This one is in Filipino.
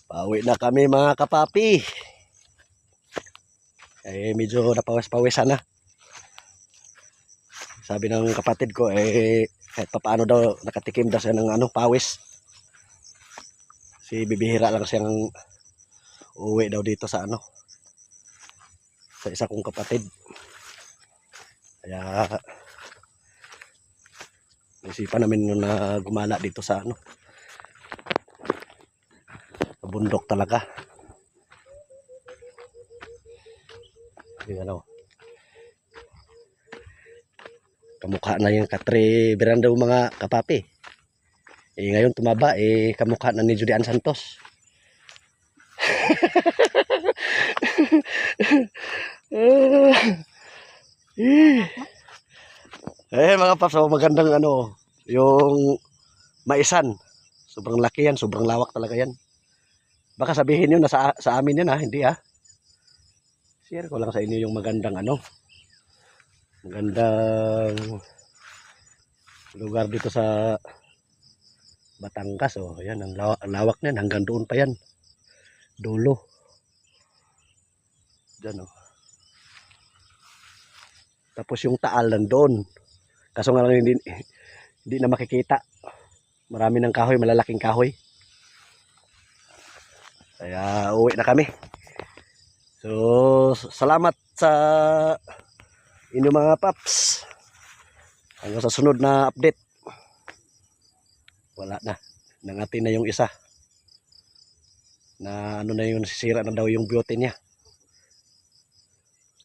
Pauwi na kami mga kapapi. Medyo napawis-pawisan na. Sabi ng kapatid ko kahit papaano daw nakatikim daw siya ng pawis. Si bibihira lang siyang uwi daw dito sa sa isa kong kapatid. Kaya isipan namin na gumala dito sa bundok talaga. Yung kamukha na yung Katre Beranda mga kapapi. Ngayon tumaba kamukha na ni Julian Santos. Mga paps, magandang yung maisan. Sobrang laki yan, sobrang lawak talaga yan. Baka sabihin nyo na sa amin yan hindi share ko lang sa inyo yung magandang magandang lugar dito sa Batangas. Ayan, ang lawak niyan, hanggang doon pa yan. Dulo. Diyan Tapos yung Taal nandoon. Kaso nga lang hindi na makikita. Marami ng kahoy, malalaking kahoy. Kaya uwi na kami. So, salamat sa inyo mga paps. Hanggang sa sunod na update. Wala na. Nangati na yung isa. Na na yung nasisira na daw yung beauty niya.